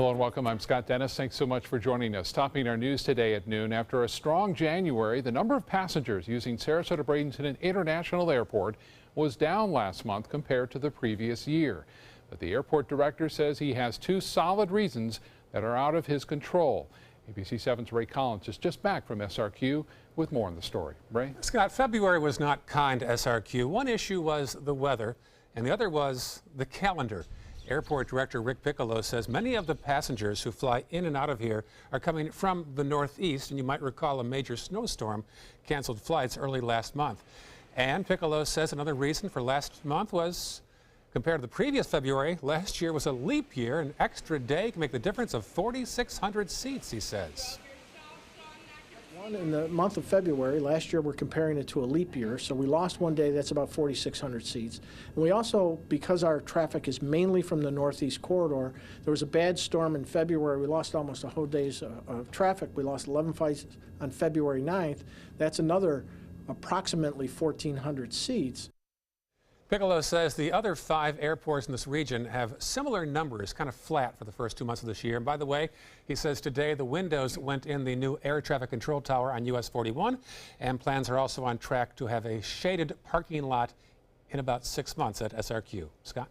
Hello and welcome. I'm Scott Dennis. Thanks so much for joining us. Topping our news today at noon, after a strong January, the number of passengers using Sarasota Bradenton International Airport was down last month compared to the previous year. But the airport director says he has two solid reasons that are out of his control. ABC 7's Ray Collins is just back from SRQ with more on the story. Ray? Scott, February was not kind to SRQ. One issue was the weather, and the other was the calendar. Airport Director Rick Piccolo says many of the passengers who fly in and out of here are coming from the Northeast, and you might recall a major snowstorm canceled flights early last month. And Piccolo says another reason for last month was, compared to the previous February, last year was a leap year. An extra day can make the difference of 4,600 seats, he says. In the month of February, last year we're comparing it to a leap year, so we lost one day, that's about 4,600 seats. And we also, because our traffic is mainly from the Northeast corridor, there was a bad storm in February. We lost almost a whole day's of traffic. We lost 11 flights on February 9th. That's another approximately 1,400 seats. Piccolo says the other 5 airports in this region have similar numbers, kind of flat for the first 2 months of this year. And by the way, he says today the windows went in the new air traffic control tower on US 41, and plans are also on track to have a shaded parking lot in about 6 months at SRQ. Scott?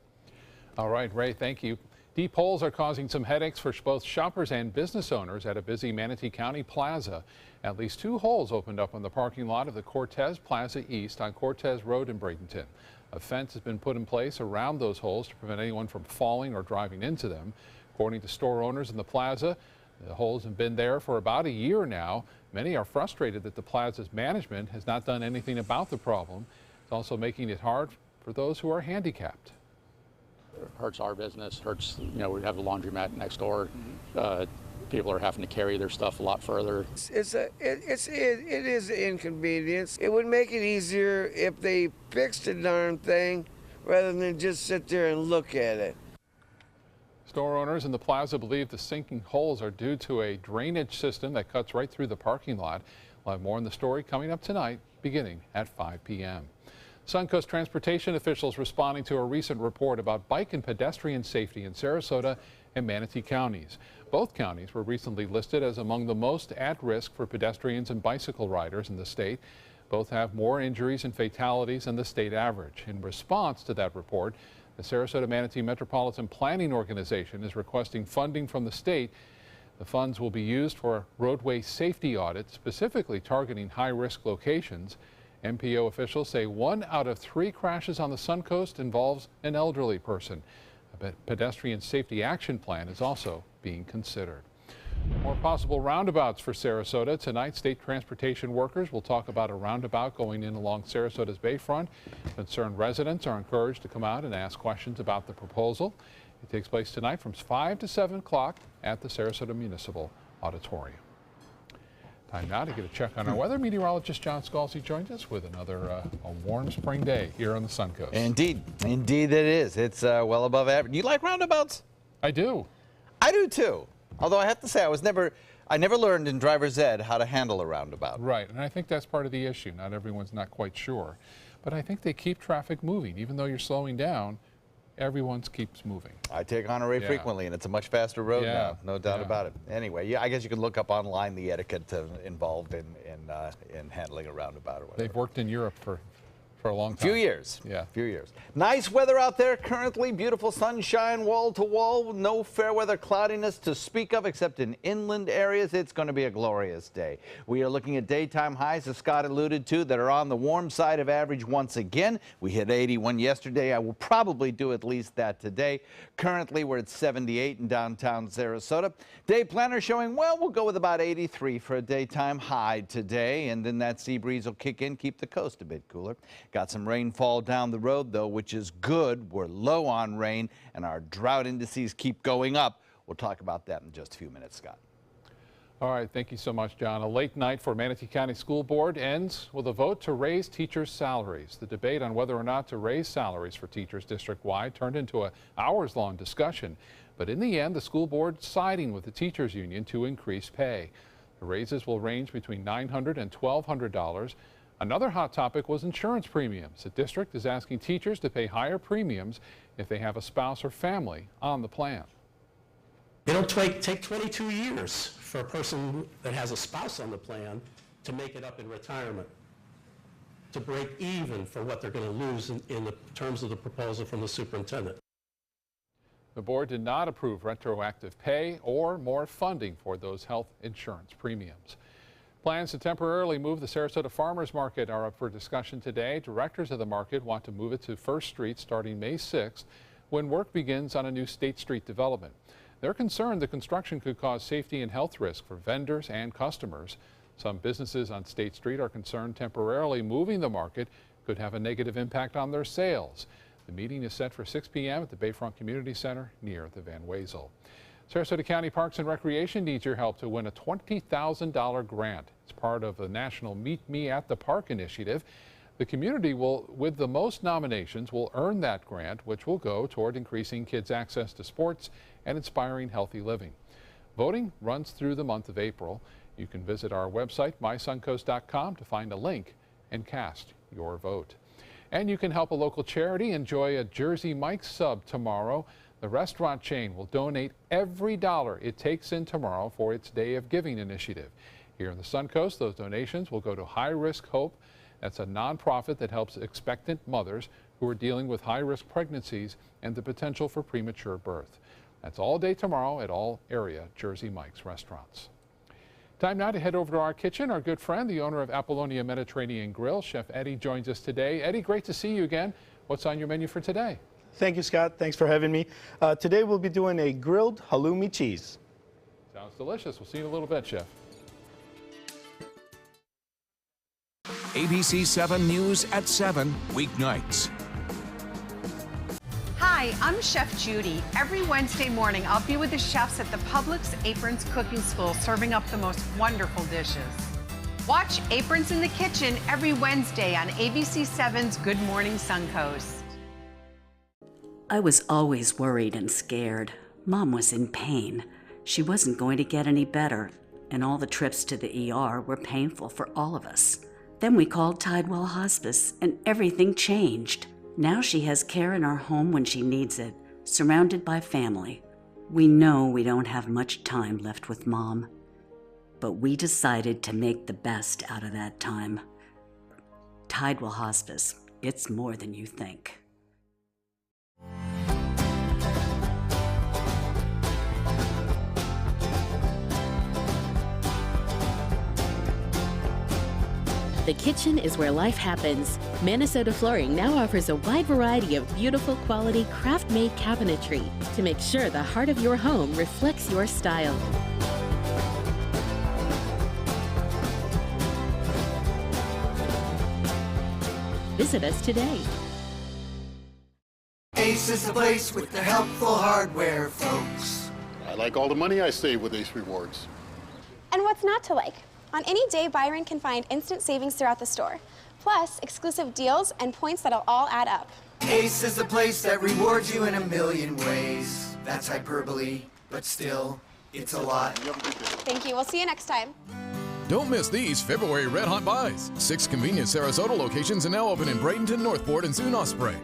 All right, Ray, thank you. Deep holes are causing some headaches for both shoppers and business owners at a busy Manatee County plaza. At least 2 holes opened up on the parking lot of the Cortez Plaza East on Cortez Road in Bradenton. A fence has been put in place around those holes to prevent anyone from falling or driving into them. According to store owners in the plaza, the holes have been there for about a year now. Many are frustrated that the plaza's management has not done anything about the problem. It's also making it hard for those who are handicapped. It hurts our business, hurts, we have a laundromat next door. People are having to carry their stuff a lot further. It is an inconvenience. It would make it easier if they fixed the darn thing rather than just sit there and look at it. Store owners in the plaza believe the sinking holes are due to a drainage system that cuts right through the parking lot. We'll have more on the story coming up tonight, beginning at 5 p.m. Suncoast Transportation officials responding to a recent report about bike and pedestrian safety in Sarasota and Manatee counties. Both counties were recently listed as among the most at risk for pedestrians and bicycle riders in the state. Both have more injuries and fatalities than the state average. In response to that report, the Sarasota Manatee Metropolitan Planning Organization is requesting funding from the state. The funds will be used for roadway safety audits, specifically targeting high-risk locations. MPO officials say 1 out of 3 crashes on the Suncoast involves an elderly person. A pedestrian safety action plan is also being considered. More possible roundabouts for Sarasota. Tonight, state transportation workers will talk about a roundabout going in along Sarasota's bayfront. Concerned residents are encouraged to come out and ask questions about the proposal. It takes place tonight from 5 to 7 o'clock at the Sarasota Municipal Auditorium. Time now to get a check on our weather. Meteorologist John Scalzi joins us with another a warm spring day here on the Suncoast. Indeed it is. It's well above average. You like roundabouts? I do. I do too. Although I have to say, I never learned in driver's ed how to handle a roundabout. Right, and I think that's part of the issue. Not everyone's not quite sure, but I think they keep traffic moving. Even though you're slowing down, everyone keeps moving. I take Honore frequently, and it's a much faster road now, no doubt about it. Anyway, yeah, I guess you can look up online the etiquette involved in handling a roundabout or whatever. They've worked in Europe for a long time. Few years. Yeah. Few years. Nice weather out there currently. Beautiful sunshine wall to wall. No fair weather cloudiness to speak of except in inland areas. It's going to be a glorious day. We are looking at daytime highs, as Scott alluded to, that are on the warm side of average once again. We hit 81 yesterday. I will probably do at least that today. Currently, we're at 78 in downtown Sarasota. Day planner showing, well, we'll go with about 83 for a daytime high today, and then that sea breeze will kick in, keep the coast a bit cooler. Got some rainfall down the road, though, which is good. We're low on rain, and our drought indices keep going up. We'll talk about that in just a few minutes, Scott. All right, thank you so much, John. A late night for Manatee County School Board ends with a vote to raise teachers' salaries. The debate on whether or not to raise salaries for teachers district-wide turned into an hours-long discussion. But in the end, the school board siding with the teachers union to increase pay. The raises will range between $900 and $1,200. Another hot topic was insurance premiums. The district is asking teachers to pay higher premiums if they have a spouse or family on the plan. It'll take 22 years for a person that has a spouse on the plan to make it up in retirement, to break even for what they're going to lose in the terms of the proposal from the superintendent. The board did not approve retroactive pay or more funding for those health insurance premiums. Plans to temporarily move the Sarasota Farmers Market are up for discussion today. Directors of the market want to move it to First Street starting May 6th when work begins on a new State Street development. They're concerned the construction could cause safety and health risk for vendors and customers. Some businesses on State Street are concerned temporarily moving the market could have a negative impact on their sales. The meeting is set for 6 p.m. at the Bayfront Community Center near the Van Wezel. Sarasota County Parks and Recreation needs your help to win a $20,000 grant. It's part of the National Meet Me at the Park initiative. The community with the most nominations will earn that grant, which will go toward increasing kids' access to sports and inspiring healthy living. Voting runs through the month of April. You can visit our website, mysuncoast.com, to find a link and cast your vote. And you can help a local charity enjoy a Jersey Mike's sub tomorrow. The restaurant chain will donate every dollar it takes in tomorrow for its Day of Giving initiative. Here in the Suncoast, those donations will go to High Risk Hope. That's a nonprofit that helps expectant mothers who are dealing with high-risk pregnancies and the potential for premature birth. That's all day tomorrow at all area Jersey Mike's restaurants. Time now to head over to our kitchen. Our good friend, the owner of Apollonia Mediterranean Grill, Chef Eddie, joins us today. Eddie, great to see you again. What's on your menu for today? Thank you, Scott. Thanks for having me. Today we'll be doing a grilled halloumi cheese. Sounds delicious. We'll see you in a little bit, Chef. ABC 7 News at 7, weeknights. Hi, I'm Chef Judy. Every Wednesday morning, I'll be with the chefs at the Publix Aprons Cooking School serving up the most wonderful dishes. Watch Aprons in the Kitchen every Wednesday on ABC 7's Good Morning Suncoast. I was always worried and scared. Mom was in pain. She wasn't going to get any better, and all the trips to the ER were painful for all of us. Then we called Tidewell Hospice, and everything changed. Now she has care in our home when she needs it, surrounded by family. We know we don't have much time left with Mom, but we decided to make the best out of that time. Tidewell Hospice, it's more than you think. The kitchen is where life happens. Minnesota Flooring now offers a wide variety of beautiful quality craft-made cabinetry to make sure the heart of your home reflects your style. Visit us today. Ace is the place with the helpful hardware, folks. I like all the money I save with Ace Rewards. And what's not to like? On any day, Byron can find instant savings throughout the store, plus exclusive deals and points that'll all add up. Ace is the place that rewards you in a million ways. That's hyperbole, but still, it's a lot. Thank you. We'll see you next time. Don't miss these February Red Hot Buys. 6 convenient Sarasota locations are now open in Bradenton, Northport, and soon Osprey.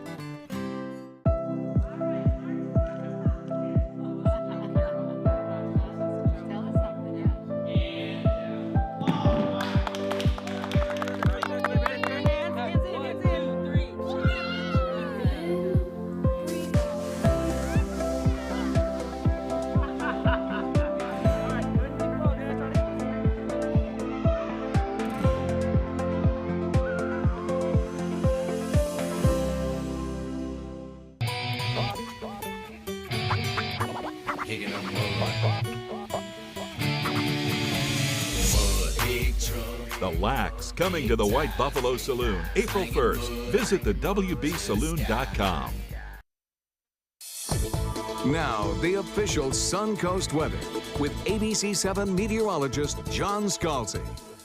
The Lax coming to the White Buffalo Saloon April 1st. Visit the WBSaloon.com. Now, the official Suncoast weather with ABC 7 meteorologist John Scalzi.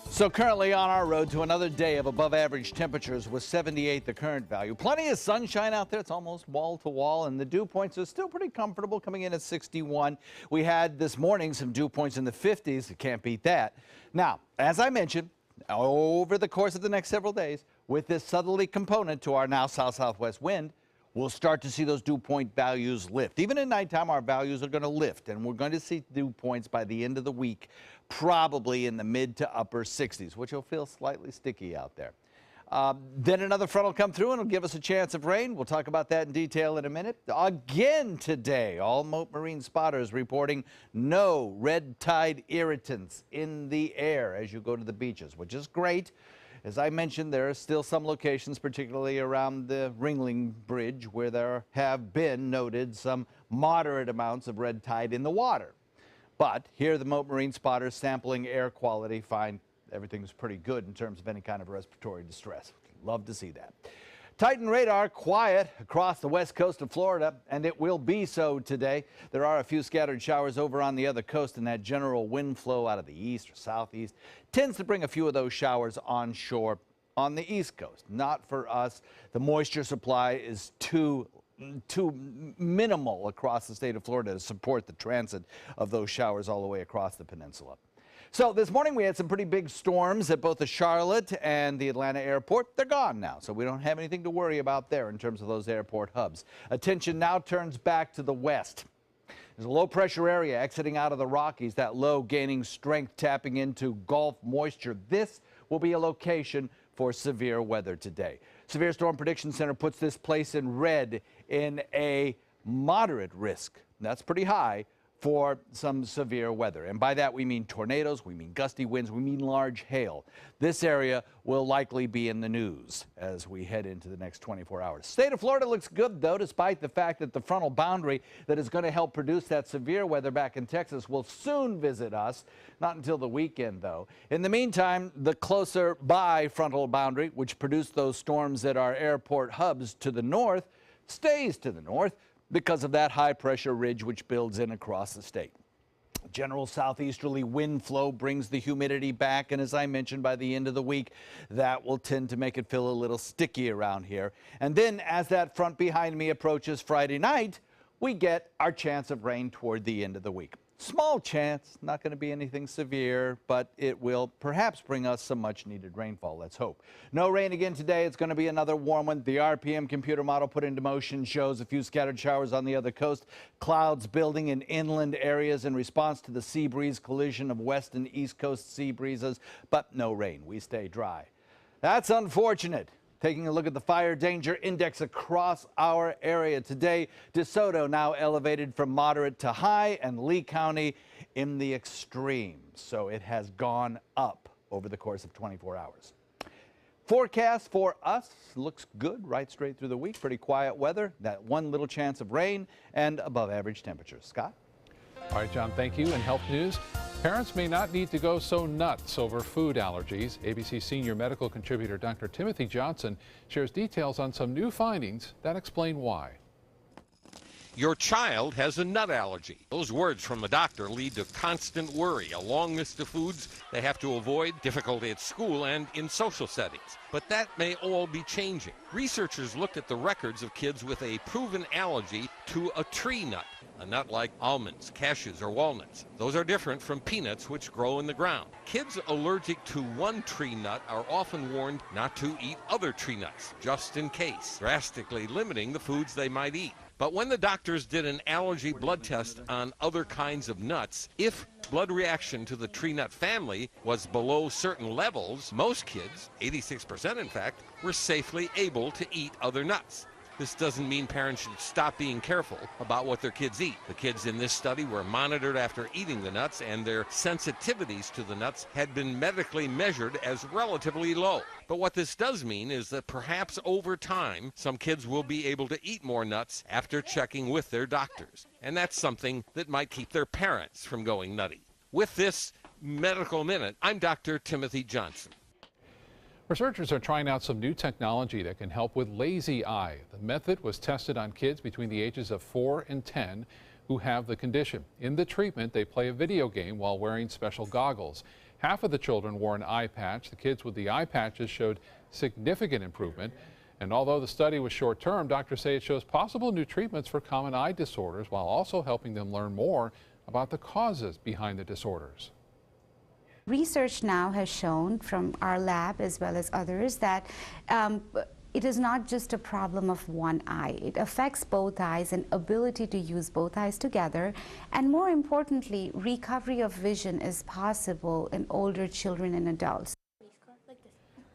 So currently on our road to another day of above average temperatures with 78 the current value. Plenty of sunshine out there. It's almost wall to wall, and the dew points are still pretty comfortable, coming in at 61. We had this morning some dew points in the 50s. You can't beat that. Now, as I mentioned, over the course of the next several days, with this southerly component to our now south-southwest wind, we'll start to see those dew point values lift. Even at nighttime, our values are going to lift, and we're going to see dew points by the end of the week, probably in the mid to upper 60s, which will feel slightly sticky out there. Then another front will come through and it'll give us a chance of rain. We'll talk about that in detail in a minute. Again today, all Mote Marine spotters reporting no red tide irritants in the air as you go to the beaches, which is great. As I mentioned, there are still some locations, particularly around the Ringling Bridge, where there have been noted some moderate amounts of red tide in the water. But here the Mote Marine spotters sampling air quality find everything's pretty good in terms of any kind of respiratory distress. Love to see that. Titan radar quiet across the west coast of Florida, and it will be so today. There are a few scattered showers over on the other coast, and that general wind flow out of the east or southeast tends to bring a few of those showers onshore on the east coast. Not for us. The moisture supply is too minimal across the state of Florida to support the transit of those showers all the way across the peninsula. So this morning we had some pretty big storms at both the Charlotte and the Atlanta airport. They're gone now, so we don't have anything to worry about there in terms of those airport hubs. Attention now turns back to the west. There's a low pressure area exiting out of the Rockies, that low gaining strength, tapping into Gulf moisture. This will be a location for severe weather today. Severe Storm Prediction Center puts this place in red in a moderate risk. That's pretty high for some severe weather. And by that we mean tornadoes, we mean gusty winds, we mean large hail. This area will likely be in the news as we head into the next 24 hours. State of Florida looks good though, despite the fact that the frontal boundary that is going to help produce that severe weather back in Texas will soon visit us. Not until the weekend though. In the meantime, the closer by frontal boundary, which produced those storms at our airport hubs to the north, stays to the north because of that high pressure ridge which builds in across the state. General southeasterly wind flow brings the humidity back, and as I mentioned, by the end of the week, that will tend to make it feel a little sticky around here. And then as that front behind me approaches Friday night, we get our chance of rain toward the end of the week. Small chance, not going to be anything severe, but it will perhaps bring us some much needed rainfall, let's hope. No rain again today. It's going to be another warm one. The RPM computer model put into motion shows a few scattered showers on the other coast, clouds building in inland areas in response to the sea breeze collision of west and east coast sea breezes, but no rain. We stay dry. That's unfortunate. Taking a look at the fire danger index across our area today, DeSoto now elevated from moderate to high, and Lee County in the extreme. So it has gone up over the course of 24 hours. Forecast for us looks good right straight through the week. Pretty quiet weather, that one little chance of rain, and above average temperatures. Scott? All right, John, thank you. In health news, parents may not need to go so nuts over food allergies. ABC senior medical contributor Dr. Timothy Johnson shares details on some new findings that explain why. Your child has a nut allergy. Those words from the doctor lead to constant worry, a long list of foods they have to avoid, difficulty at school and in social settings. But that may all be changing. Researchers looked at the records of kids with a proven allergy to a tree nut, a nut like almonds, cashews, or walnuts. Those are different from peanuts, which grow in the ground. Kids allergic to one tree nut are often warned not to eat other tree nuts, just in case, drastically limiting the foods they might eat. But when the doctors did an allergy blood test on other kinds of nuts, if blood reaction to the tree nut family was below certain levels, most kids, 86% in fact, were safely able to eat other nuts. This doesn't mean parents should stop being careful about what their kids eat. The kids in this study were monitored after eating the nuts, and their sensitivities to the nuts had been medically measured as relatively low. But what this does mean is that perhaps over time, some kids will be able to eat more nuts after checking with their doctors. And that's something that might keep their parents from going nutty. With this Medical Minute, I'm Dr. Timothy Johnson. Researchers are trying out some new technology that can help with lazy eye. The method was tested on kids between the ages of 4 and 10 who have the condition. In the treatment, they play a video game while wearing special goggles. Half of the children wore an eye patch. The kids with the eye patches showed significant improvement. And although the study was short-term, doctors say it shows possible new treatments for common eye disorders while also helping them learn more about the causes behind the disorders. Research now has shown from our lab as well as others that it is not just a problem of one eye. It affects both eyes and ability to use both eyes together. And more importantly, recovery of vision is possible in older children and adults.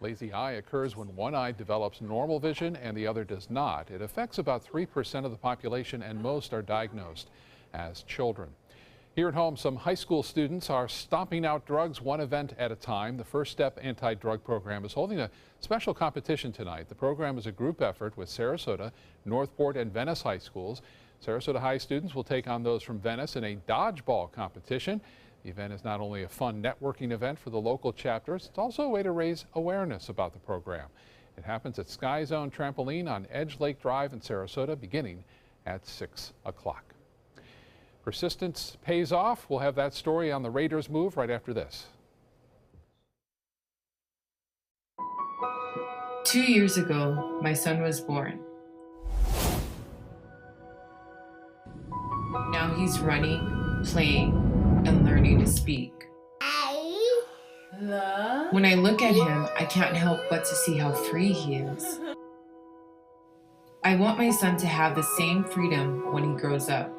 Lazy eye occurs when one eye develops normal vision and the other does not. It affects about 3% of the population, and most are diagnosed as children. Here at home, some high school students are stomping out drugs one event at a time. The First Step Anti-Drug Program is holding a special competition tonight. The program is a group effort with Sarasota, Northport, and Venice high schools. Sarasota High students will take on those from Venice in a dodgeball competition. The event is not only a fun networking event for the local chapters, it's also a way to raise awareness about the program. It happens at Sky Zone Trampoline on Edge Lake Drive in Sarasota beginning at 6 o'clock. Persistence pays off. We'll have that story on the Raiders move right after this. 2 years ago, my son was born. Now he's running, playing, and learning to speak. When I look at him, I can't help but to see how free he is. I want my son to have the same freedom when he grows up.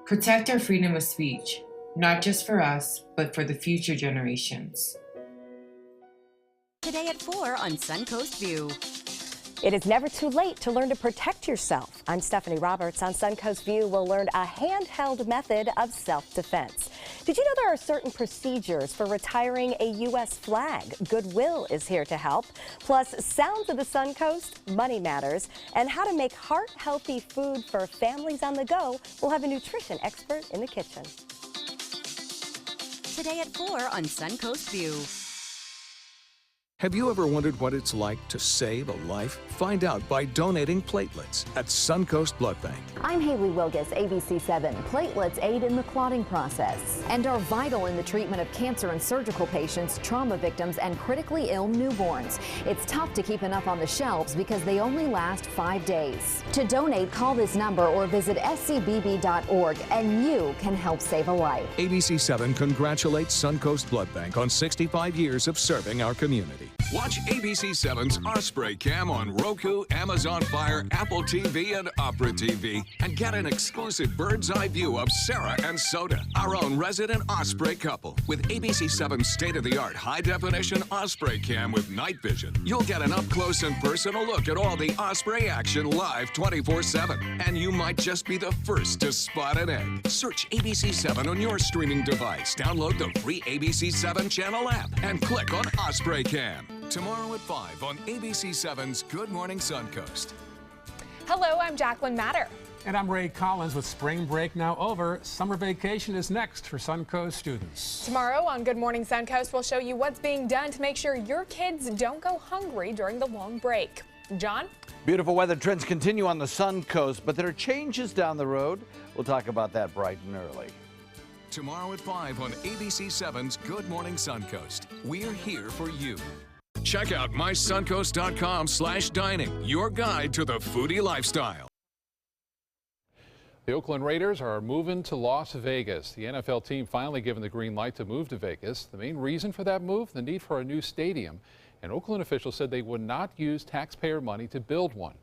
Protect our freedom of speech, not just for us, but for the future generations. Today at 4 on Suncoast View. It is never too late to learn to protect yourself. I'm Stephanie Roberts. On Suncoast View, we'll learn a handheld method of self-defense. Did you know there are certain procedures for retiring a U.S. flag? Goodwill is here to help. Plus, sounds of the Suncoast, money matters, and how to make heart-healthy food for families on the go. We'll have a nutrition expert in the kitchen. Today at 4 on Suncoast View. Have you ever wondered what it's like to save a life? Find out by donating platelets at Suncoast Blood Bank. I'm Haley Wilgus, ABC7. Platelets aid in the clotting process and are vital in the treatment of cancer and surgical patients, trauma victims, and critically ill newborns. It's tough to keep enough on the shelves because they only last 5 days. To donate, call this number or visit scbb.org and you can help save a life. ABC7 congratulates Suncoast Blood Bank on 65 years of serving our community. Watch ABC7's Osprey Cam on Roku, Amazon Fire, Apple TV, and Opera TV. And get an exclusive bird's eye view of Sarah and Soda, our own resident Osprey couple. With ABC7's state-of-the-art high-definition Osprey Cam with night vision, you'll get an up-close and personal look at all the Osprey action live 24/7. And you might just be the first to spot an egg. Search ABC7 on your streaming device. Download the free ABC7 channel app and click on Osprey Cam. Tomorrow at 5 on ABC7's Good Morning Suncoast. Hello, I'm Jacqueline Matter. And I'm Ray Collins with spring break now over. Summer vacation is next for Suncoast students. Tomorrow on Good Morning Suncoast, we'll show you what's being done to make sure your kids don't go hungry during the long break. John? Beautiful weather trends continue on the Suncoast, but there are changes down the road. We'll talk about that bright and early. Tomorrow at 5 on ABC7's Good Morning Suncoast. We're here for you. Check out mysuncoast.com/dining, your guide to the foodie lifestyle. The Oakland Raiders are moving to Las Vegas. The NFL team finally given the green light to move to Vegas. The main reason for that move, the need for a new stadium. And Oakland officials said they would not use taxpayer money to build one.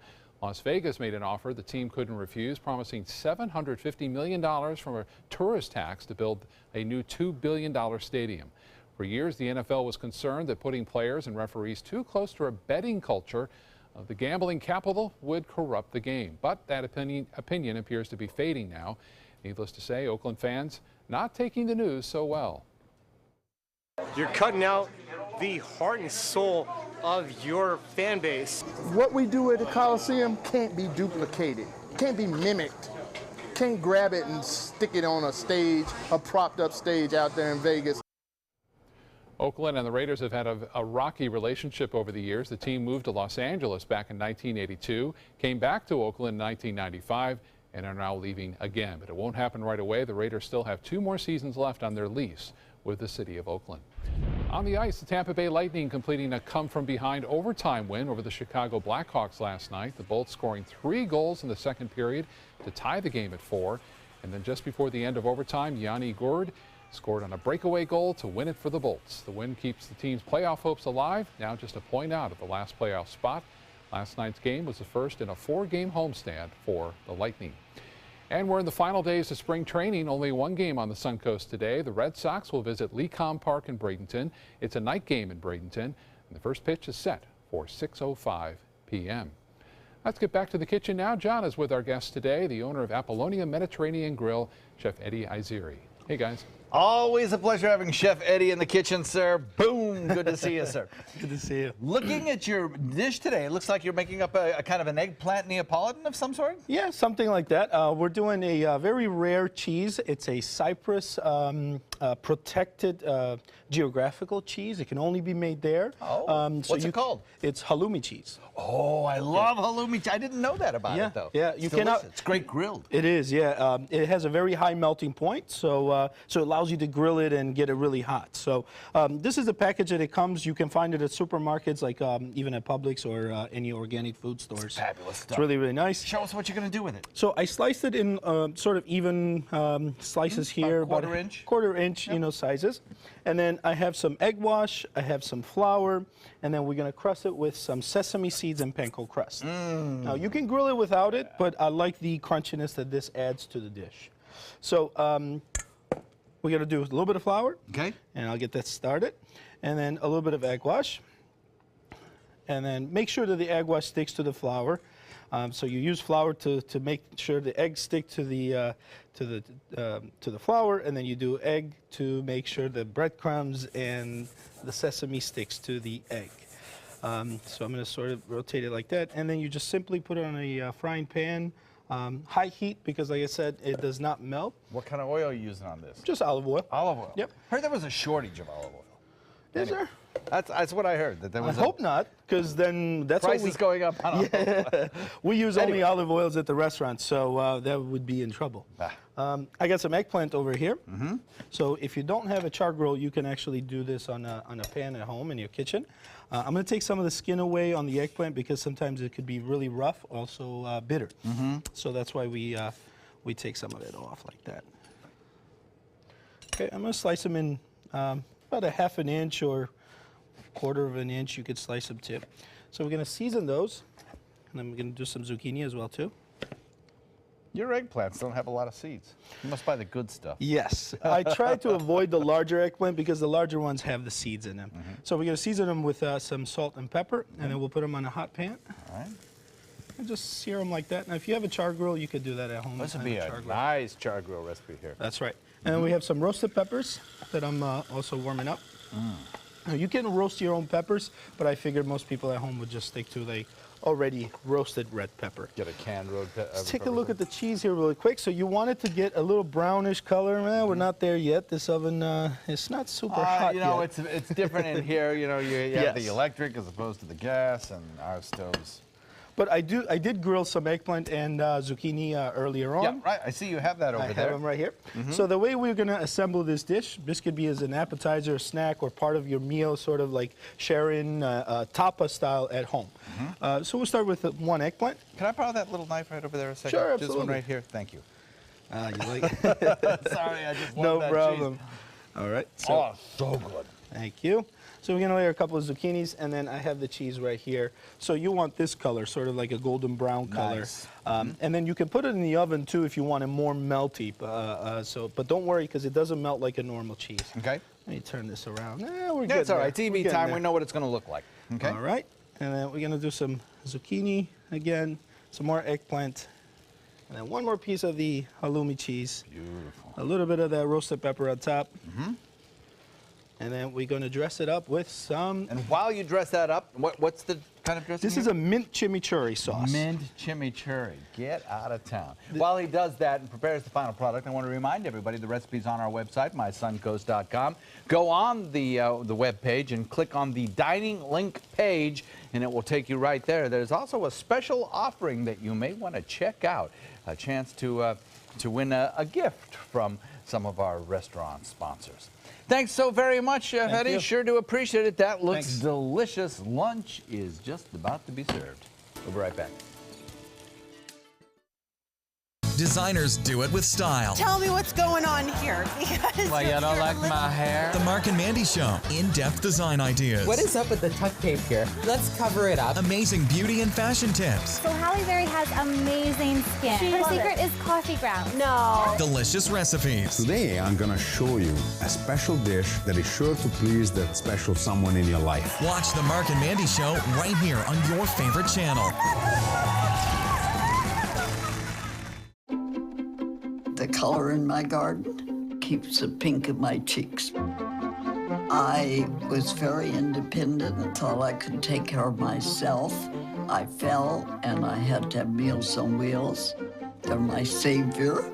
Las Vegas made an offer the team couldn't refuse, promising $750 million from a tourist tax to build a new $2 billion stadium. For years, the NFL was concerned that putting players and referees too close to a betting culture of the gambling capital would corrupt the game. But that opinion appears to be fading now. Needless to say, Oakland fans not taking the news so well. You're cutting out the heart and soul of your fan base. What we do at the Coliseum can't be duplicated, can't be mimicked. Can't grab it and stick it on a stage, a propped up stage out there in Vegas. Oakland and the Raiders have had a rocky relationship over the years. The team moved to Los Angeles back in 1982, came back to Oakland in 1995, and are now leaving again. But it won't happen right away. The Raiders still have 2 more seasons left on their lease with the city of Oakland. On the ice, the Tampa Bay Lightning completing a come-from-behind overtime win over the Chicago Blackhawks last night. The Bolts scoring 3 goals in the second period to tie the game at 4. And then just before the end of overtime, Yanni Gourde scored on a breakaway goal to win it for the Bolts. The win keeps the team's playoff hopes alive, now just a point out of the last playoff spot. Last night's game was the first in a 4-game homestand for the Lightning. And we're in the final days of spring training. Only one game on the Suncoast today. The Red Sox will visit Lecom Park in Bradenton. It's a night game in Bradenton, and the first pitch is set for 6:05 p.m. Let's get back to the kitchen now. John is with our guest today, the owner of Apollonia Mediterranean Grill, Chef Eddie Iziri. Hey, guys. Always a pleasure having Chef Eddie in the kitchen, sir. Boom. Good to see you, sir. Good to see you. Looking at your dish today, it looks like you're making up a kind of an eggplant Neapolitan of some sort? Yeah, something like that. We're doing a very rare cheese. It's a Cyprus protected geographical cheese. It can only be made there. Oh, what's it called? It's halloumi cheese. Oh, I love halloumi. I didn't know that about it, though. Yeah, you cannot. It's great grilled. It is, yeah. It has a very high melting point, so so it allows you to grill it and get it really hot. So this is the package that it comes. You can find it at supermarkets, like even at Publix or any organic food stores. It's fabulous stuff. It's really, really nice. Show us what you're going to do with it. So I sliced it in sort of even slices here, about quarter inch. Quarter inch, you know, sizes. And then I have some egg wash, I have some flour, and then we're going to crust it with some sesame seeds and panko crust. Now, you can grill it without it, but I like the crunchiness that this adds to the dish. So we're going to do a little bit of flour. Okay. And I'll get that started. And then a little bit of egg wash. And then make sure that the egg wash sticks to the flour. So you use flour to make sure the eggs stick to the flour, and then you do egg to make sure the breadcrumbs and the sesame sticks to the egg. So I'm going to sort of rotate it like that, and then you just simply put it on a frying pan, high heat, because like I said, it does not melt. What kind of oil are you using on this? Just olive oil. Olive oil. Yep. Heard there was a shortage of olive oil. Is there? That's what I heard. That there was. I hope not, because then that's price is going up. Yeah. We use only olive oils at the restaurant, so that would be in trouble. I got some eggplant over here. So if you don't have a char grill, you can actually do this on a pan at home in your kitchen. I'm going to take some of the skin away on the eggplant because sometimes it could be really rough, also bitter. So that's why we take some of it off like that. Okay, I'm going to slice them in about a ½ an inch or quarter of an inch. You could slice them too. So we're going to season those, and I'm going to do some zucchini as well too. Your eggplants don't have a lot of seeds. You must buy the good stuff. Yes, I try to avoid the larger eggplant because the larger ones have the seeds in them. So we're going to season them with some salt and pepper, and then we'll put them on a hot pan. All right. And just sear them like that. Now, if you have a char grill, you could do that at home. This would be a nice char grill recipe here. That's right. And we have some roasted peppers that I'm also warming up. Now, you can roast your own peppers, but I figured most people at home would just stick to the already roasted red pepper. Get a canned roast pepper. Let's take a look at the cheese here really quick. So you want it to get a little brownish color. We're not there yet. This oven is not super hot you know, yet. it's different in here. You know, you have the electric as opposed to the gas, and our stoves. But I did grill some eggplant and zucchini earlier on. Yeah, right. I see you have that over there. I have them right here. So the way we're going to assemble this dish, this could be as an appetizer, a snack, or part of your meal, sort of like sharing tapa style at home. So we'll start with one eggplant. Can I borrow that little knife right over there a second? Sure, Just absolutely. one right here. Thank you. You like Sorry, I just love no that problem. cheese. All right. So good. Thank you. So we're going to layer a couple of zucchinis, and then I have the cheese right here. So you want this color, sort of like a golden brown color. Nice. And then you can put it in the oven, too, if you want it more melty. But don't worry, because it doesn't melt like a normal cheese. Okay. Let me turn this around. We're good. That's all right. We're TV getting time. there. We know what it's going to look like. Okay. All right. And then we're going to do some zucchini again, some more eggplant, and then one more piece of the halloumi cheese. Beautiful. A little bit of that roasted pepper on top. And then we're going to dress it up with some... And while you dress that up, what's the kind of dressing? This is a mint chimichurri sauce. Mint chimichurri. Get out of town. While he does that and prepares the final product, I want to remind everybody the recipe's on our website, mysuncoast.com. Go on the web page and click on the dining link page, and it will take you right there. There's also a special offering that you may want to check out, a chance to win a gift from some of our restaurant sponsors. Thanks so very much, Chef Eddie. Sure do appreciate it. That looks delicious. Lunch is just about to be served. We'll be right back. Designers do it with style. Tell me what's going on here. Because Why, you don't like my hair? The Mark and Mandy Show. In-depth design ideas. What is up with the tuck tape here? Let's cover it up. Amazing beauty and fashion tips. So Halle Berry has amazing skin. Her secret is coffee grounds. No. Delicious recipes. Today, I'm going to show you a special dish that is sure to please that special someone in your life. Watch The Mark and Mandy Show right here on your favorite channel. The color in my garden keeps the pink in my cheeks. I was very independent and thought I could take care of myself. I fell and I had to have Meals on Wheels. They're my savior.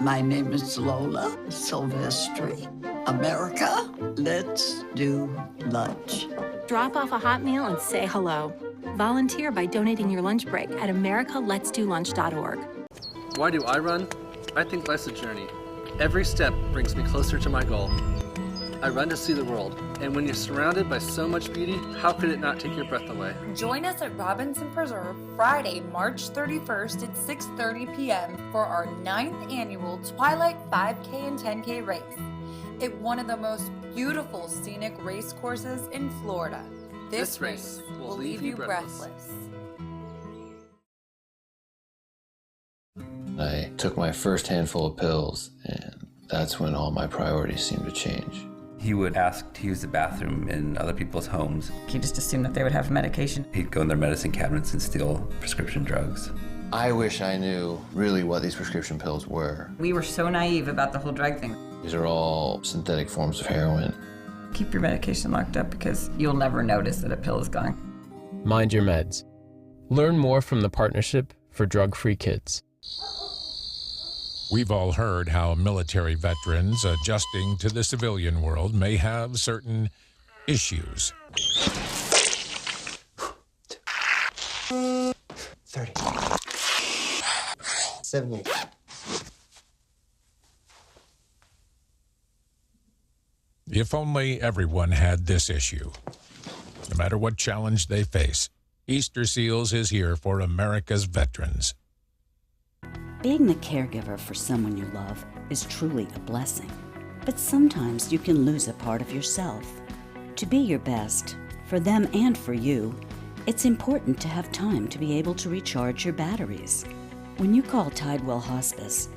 My name is Lola Silvestri. America, let's do lunch. Drop off a hot meal and say hello. Volunteer by donating your lunch break at americaletsdolunch.org. Why do I run? I think life's a journey. Every step brings me closer to my goal. I run to see the world, and when you're surrounded by so much beauty, how could it not take your breath away? Join us at Robinson Preserve Friday, March 31st at 6:30 p.m. for our 9th annual Twilight 5K and 10K race. It's one of the most beautiful scenic race courses in Florida. This race will leave you breathless. I took my first handful of pills, and that's when all my priorities seemed to change. He would ask to use the bathroom in other people's homes. He just assumed that they would have medication. He'd go in their medicine cabinets and steal prescription drugs. I wish I knew really what these prescription pills were. We were so naive about the whole drug thing. These are all synthetic forms of heroin. Keep your medication locked up because you'll never notice that a pill is gone. Mind your meds. Learn more from the Partnership for Drug-Free Kids. We've all heard how military veterans adjusting to the civilian world may have certain issues. 30. 70. If only everyone had this issue. No matter what challenge they face, Easter Seals is here for America's veterans. Being the caregiver for someone you love is truly a blessing. But sometimes you can lose a part of yourself. To be your best, for them and for you, it's important to have time to be able to recharge your batteries. When you call Tidewell Hospice,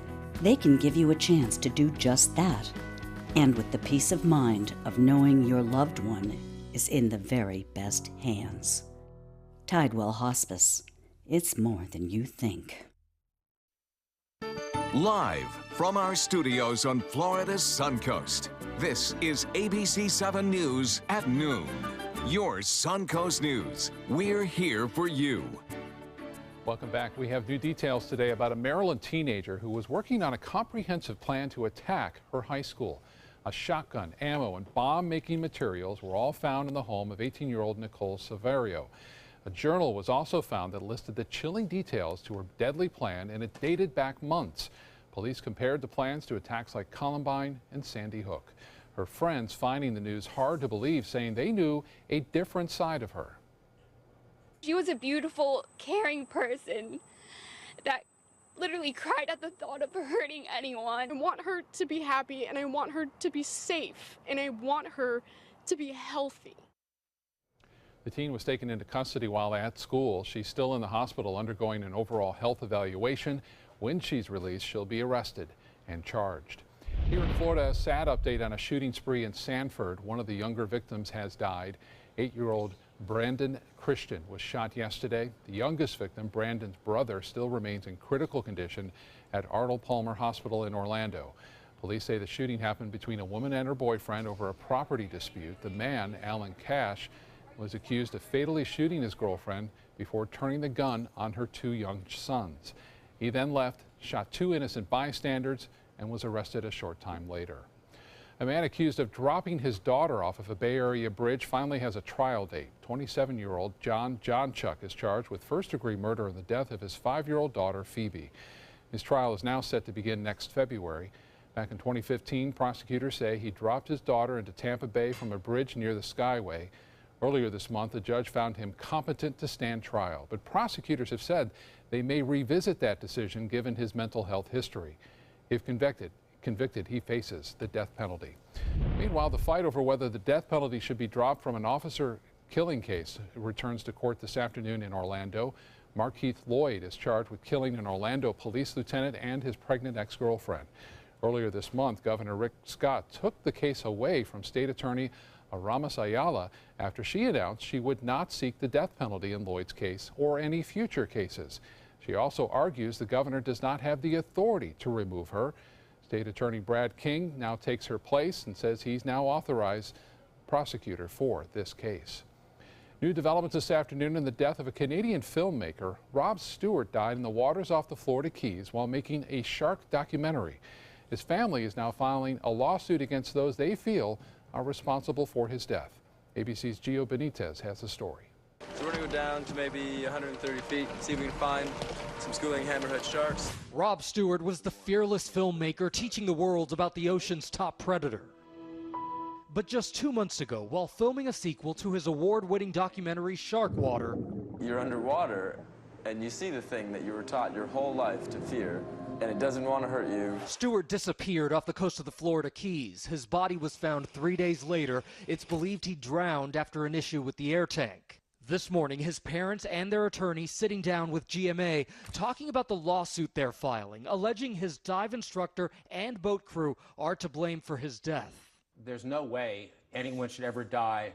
they can give you a chance to do just that. And with the peace of mind of knowing your loved one is in the very best hands. Tidewell Hospice. It's more than you think. Live from our studios on Florida's Suncoast, this is ABC 7 News at noon. Your Suncoast News. We're here for you. Welcome back. We have new details today about a Maryland teenager who was working on a comprehensive plan to attack her high school. A shotgun, ammo, and bomb-making materials were all found in the home of 18-year-old Nicole Silverio. A journal was also found that listed the chilling details to her deadly plan, and it dated back months. Police compared the plans to attacks like Columbine and Sandy Hook. Her friends finding the news hard to believe, saying they knew a different side of her. She was a beautiful, caring person that literally cried at the thought of hurting anyone. I want her to be happy, and I want her to be safe, and I want her to be healthy. The teen was taken into custody while at school. She's still in the hospital undergoing an overall health evaluation. When she's released, she'll be arrested and charged. Here in Florida, a sad update on a shooting spree in Sanford. One of the younger victims has died. 8-year-old Brandon Christian was shot yesterday. The youngest victim, Brandon's brother, still remains in critical condition at Arnold Palmer Hospital in Orlando. Police say the shooting happened between a woman and her boyfriend over a property dispute. The man, Alan Cash, was accused of fatally shooting his girlfriend before turning the gun on her 2 young sons. He then left, shot 2 innocent bystanders, and was arrested a short time later. A man accused of dropping his daughter off of a Bay Area bridge finally has a trial date. 27-year-old John Johnchuk is charged with first-degree murder in the death of his 5-year-old daughter, Phoebe. His trial is now set to begin next February. Back in 2015, prosecutors say he dropped his daughter into Tampa Bay from a bridge near the Skyway. Earlier this month, the judge found him competent to stand trial, but prosecutors have said They may revisit that decision given his mental health history. If convicted, he faces the death penalty. Meanwhile, the fight over whether the death penalty should be dropped from an officer killing case returns to court this afternoon in Orlando. Markeith Lloyd is charged with killing an Orlando police lieutenant and his pregnant ex-girlfriend. Earlier this month, Governor Rick Scott took the case away from State Attorney Aramis Ayala after she announced she would not seek the death penalty in Lloyd's case or any future cases. She also argues the governor does not have the authority to remove her. State Attorney Brad King now takes her place and says he's now authorized prosecutor for this case. New developments this afternoon in the death of a Canadian filmmaker. Rob Stewart died in the waters off the Florida Keys while making a shark documentary. His family is now filing a lawsuit against those they feel are responsible for his death. ABC's Gio Benitez has the story. So we're going to go down to maybe 130 feet and see if we can find some schooling hammerhead sharks. Rob Stewart was the fearless filmmaker teaching the world about the ocean's top predator. But just 2 months ago, while filming a sequel to his award-winning documentary Sharkwater, you're underwater and you see the thing that you were taught your whole life to fear, and it doesn't want to hurt you. Stewart disappeared off the coast of the Florida Keys. His body was found 3 days later. It's believed he drowned after an issue with the air tank. This morning, his parents and their attorney sitting down with GMA, talking about the lawsuit they're filing, alleging his dive instructor and boat crew are to blame for his death. There's no way anyone should ever die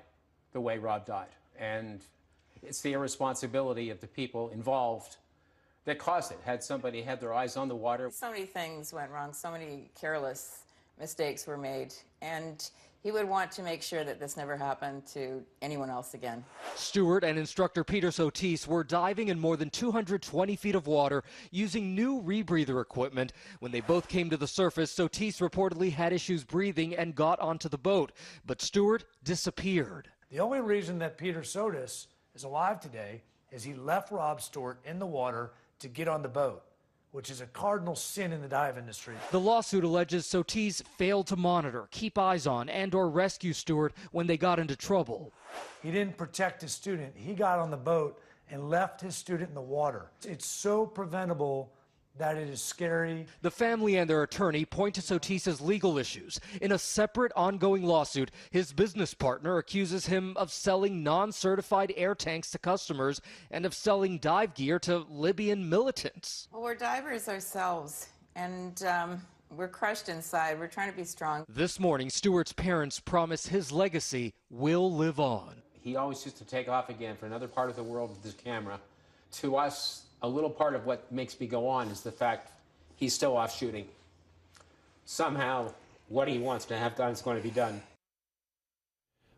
the way Rob died. And it's the irresponsibility of the people involved that caused it. Had somebody had their eyes on the water. So many things went wrong, so many careless mistakes were made, and he would want to make sure that this never happened to anyone else again. Stewart and instructor Peter Sotis were diving in more than 220 feet of water using new rebreather equipment. When they both came to the surface, Sotis reportedly had issues breathing and got onto the boat, but Stewart disappeared. The only reason that Peter Sotis is alive today is he left Rob Stewart in the water to get on the boat, which is a cardinal sin in the dive industry. The lawsuit alleges Sotis failed to monitor, keep eyes on, and/or rescue Stewart when they got into trouble. He didn't protect his student. He got on the boat and left his student in the water. It's so preventable that it is scary. The family and their attorney point to Sotis' legal issues. In a separate ongoing lawsuit, his business partner accuses him of selling non-certified air tanks to customers and of selling dive gear to Libyan militants. Well, we're divers ourselves, and we're crushed inside. We're trying to be strong. This morning, Stewart's parents promise his legacy will live on. He always used to take off again for another part of the world with his camera. To us, a little part of what makes me go on is the fact he's still off shooting. Somehow, what he wants to have done is going to be done.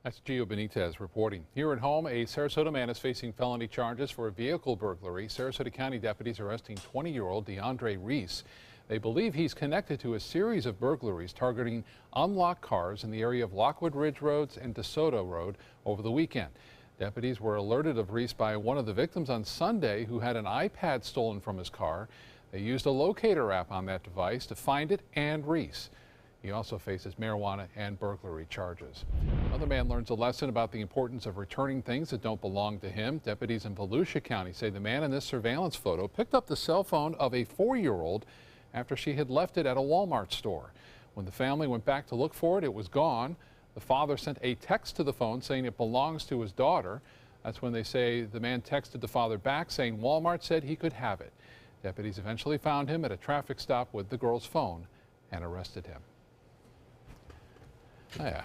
That's Gio Benitez reporting. Here at home, a Sarasota man is facing felony charges for a vehicle burglary. Sarasota County deputies arresting 20-year-old DeAndre Reese. They believe he's connected to a series of burglaries targeting unlocked cars in the area of Lockwood Ridge Roads and DeSoto Road over the weekend. Deputies were alerted of Reese by one of the victims on Sunday who had an iPad stolen from his car. They used a locator app on that device to find it and Reese. He also faces marijuana and burglary charges. Another man learns a lesson about the importance of returning things that don't belong to him. Deputies in Volusia County say the man in this surveillance photo picked up the cell phone of a 4-year-old after she had left it at a Walmart store. When the family went back to look for it, it was gone. The father sent a text to the phone saying it belongs to his daughter. That's when they say the man texted the father back saying Walmart said he could have it. Deputies eventually found him at a traffic stop with the girl's phone and arrested him. Yeah.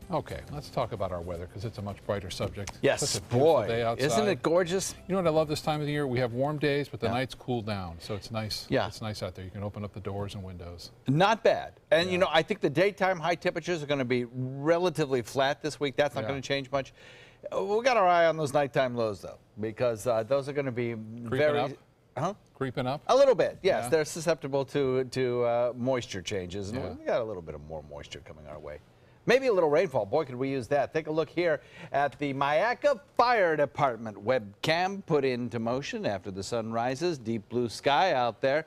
Okay, let's talk about our weather because it's a much brighter subject. Yes, such a beautiful boy, day outside. isn't it gorgeous? You know what I love this time of the year? We have warm days, but the nights cool down, so it's nice. Yeah. It's nice out there. You can open up the doors and windows. Not bad. And, you know, I think the daytime high temperatures are going to be relatively flat this week. That's not going to change much. We got our eye on those nighttime lows, though, because those are going to be Creeping up? Huh? Creeping up? A little bit, yes. Yeah. They're susceptible to moisture changes, and we got a little bit of more moisture coming our way. Maybe a little rainfall. Boy, could we use that. Take a look here at the Myakka Fire Department webcam put into motion after the sun rises. Deep blue sky out there.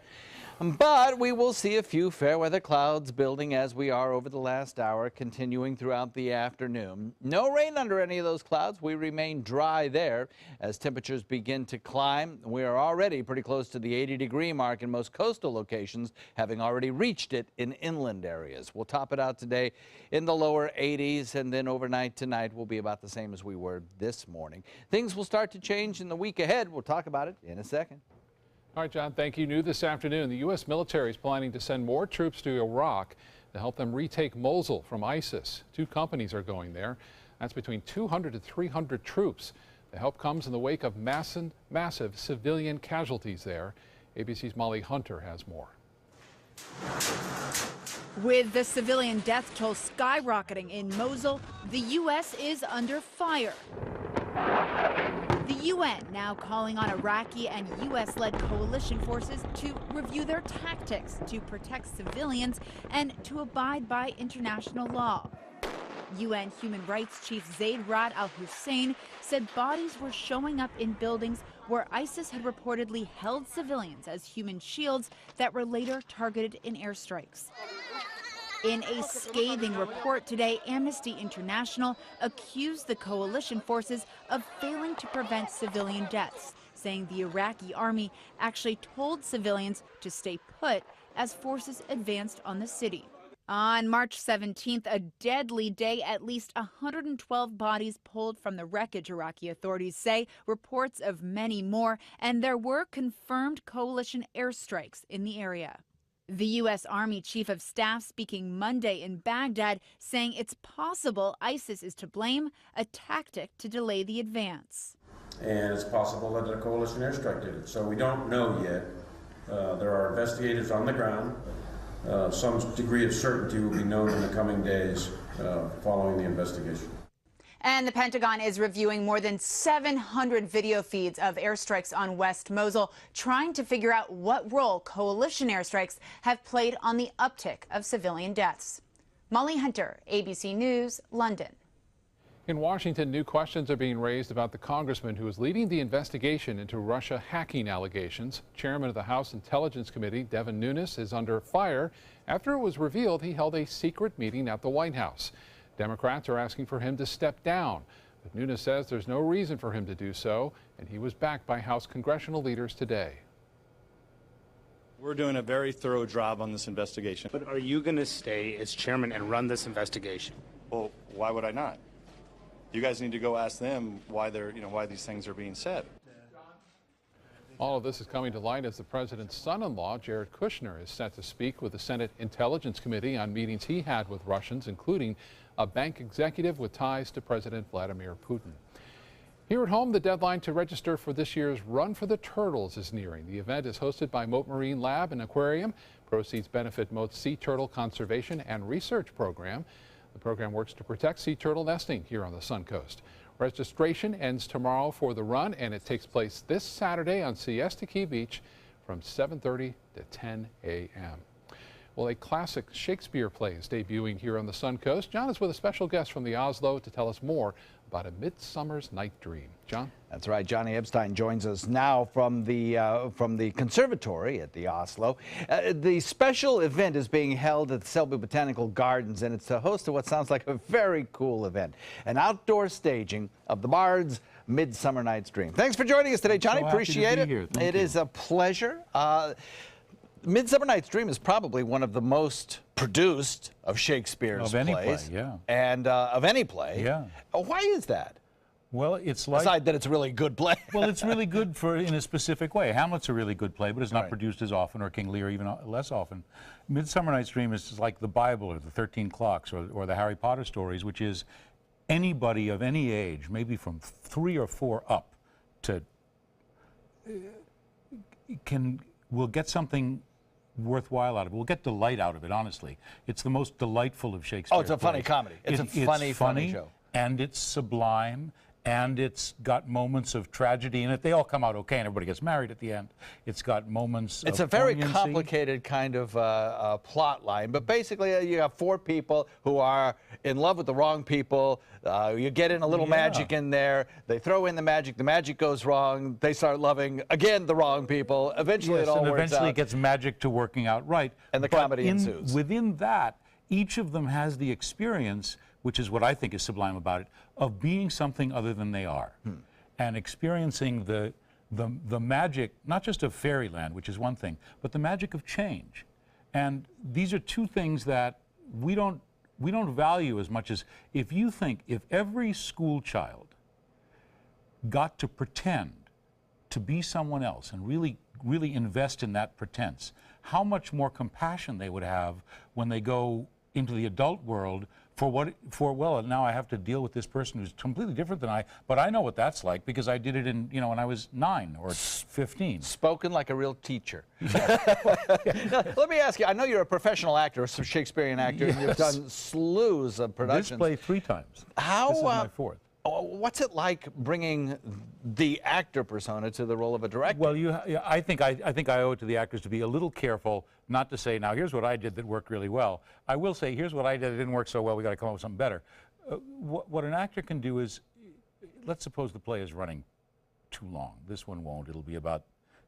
But we will see a few fair weather clouds building as we are over the last hour, continuing throughout the afternoon. No rain under any of those clouds. We remain dry there as temperatures begin to climb. We are already pretty close to the 80-degree mark in most coastal locations, having already reached it in inland areas. We'll top it out today in the lower 80s, and then overnight tonight will be about the same as we were this morning. Things will start to change in the week ahead. We'll talk about it in a second. All right, John, thank you. New this afternoon, the U.S. military is planning to send more troops to Iraq to help them retake Mosul from ISIS. 2 companies are going there. That's between 200 to 300 troops. The help comes in the wake of massive civilian casualties there. ABC's Molly Hunter has more. With the civilian death toll skyrocketing in Mosul, the U.S. is under fire. The UN now calling on Iraqi and U.S.-led coalition forces to review their tactics to protect civilians and to abide by international law. UN Human Rights Chief Zaid Rad al-Hussein said bodies were showing up in buildings where ISIS had reportedly held civilians as human shields that were later targeted in airstrikes. In a scathing report today, Amnesty International accused the coalition forces of failing to prevent civilian deaths, saying the Iraqi army actually told civilians to stay put as forces advanced on the city. On March 17th, a deadly day, at least 112 bodies pulled from the wreckage, Iraqi authorities say, reports of many more, and there were confirmed coalition airstrikes in the area. The U.S. Army Chief of Staff speaking Monday in Baghdad, saying it's possible ISIS is to blame, a tactic to delay the advance. And it's possible that a coalition airstrike did it. So we don't know yet. There are investigators on the ground. Some degree of certainty will be known in the coming days following the investigation. And the Pentagon is reviewing more than 700 video feeds of airstrikes on West Mosul, trying to figure out what role coalition airstrikes have played on the uptick of civilian deaths. Molly Hunter, ABC News, London. In Washington, new questions are being raised about the congressman who is leading the investigation into Russia hacking allegations. Chairman of the House Intelligence Committee, Devin Nunes, is under fire after it was revealed he held a secret meeting at the White House. Democrats are asking for him to step down, but Nunes says there's no reason for him to do so, and he was backed by House congressional leaders today. We're doing a very thorough job on this investigation. But are you going to stay as chairman and run this investigation? Well, why would I not? You guys need to go ask them why why these things are being said. All of this is coming to light as the president's son-in-law, Jared Kushner, is set to speak with the Senate Intelligence Committee on meetings he had with Russians, including a bank executive with ties to President Vladimir Putin. Here at home, the deadline to register for this year's Run for the Turtles is nearing. The event is hosted by Mote Marine Lab and Aquarium. Proceeds benefit Mote's Sea Turtle Conservation and Research Program. The program works to protect sea turtle nesting here on the Suncoast. Registration ends tomorrow for the run, and it takes place this Saturday on Siesta Key Beach from 7:30 to 10 a.m. Well, a classic Shakespeare play is debuting here on the Suncoast. John is with a special guest from the Oslo to tell us more about A Midsummer's Night Dream. John? That's right. Johnny Epstein joins us now from the conservatory at the Oslo. The special event is being held at the Selby Botanical Gardens, and it's to host what sounds like a very cool event, an outdoor staging of the Bard's Midsummer Night's Dream. Thanks for joining us today, Johnny. So appreciate it. It is a pleasure. Midsummer Night's Dream is probably one of the most produced of Shakespeare's plays. Play, yeah. And of any play. Yeah. Why is that? Well, it's like... Aside that it's a really good play. Well, it's really good in a specific way. Hamlet's a really good play, but it's not produced as often, or King Lear even less often. Midsummer Night's Dream is like the Bible, or the 13 Clocks, or the Harry Potter stories, which is anybody of any age, maybe from 3 or 4 up, will get something worthwhile out of it. We'll get delight out of it, honestly. It's the most delightful of Shakespeare's it's a funny comedy. It's a funny show. And it's sublime, and it's got moments of tragedy in it. They all come out okay, and everybody gets married at the end. It's got moments It's of a very poignancy. complicated kind of plot line, but basically you have 4 people who are in love with the wrong people. You get in a little magic in there. They throw in the magic goes wrong. They start loving, again, the wrong people. Eventually it all and works eventually out. it gets magic to working out right. And the But comedy ensues. Within that, each of them has the experience, which is what I think is sublime about it, of being something other than they are, and experiencing the magic, not just of fairyland, which is one thing, but the magic of change. And these are 2 things that we don't value as much as if every school child got to pretend to be someone else and really invest in that pretense, how much more compassion they would have when they go into the adult world well, now I have to deal with this person who's completely different than I, but I know what that's like because I did it when I was 9 or 15. Spoken like a real teacher. Now, let me ask you, I know you're a professional actor, a Shakespearean actor, and you've done slews of productions. This play 3 times. How, this is my 4th. What's it like bringing the actor persona to the role of a director? Well, I think I owe it to the actors to be a little careful, not to say, now here's what I did that worked really well. I will say, here's what I did that didn't work so well, we got to come up with something better. What an actor can do is, let's suppose the play is running too long. This one won't. It'll be about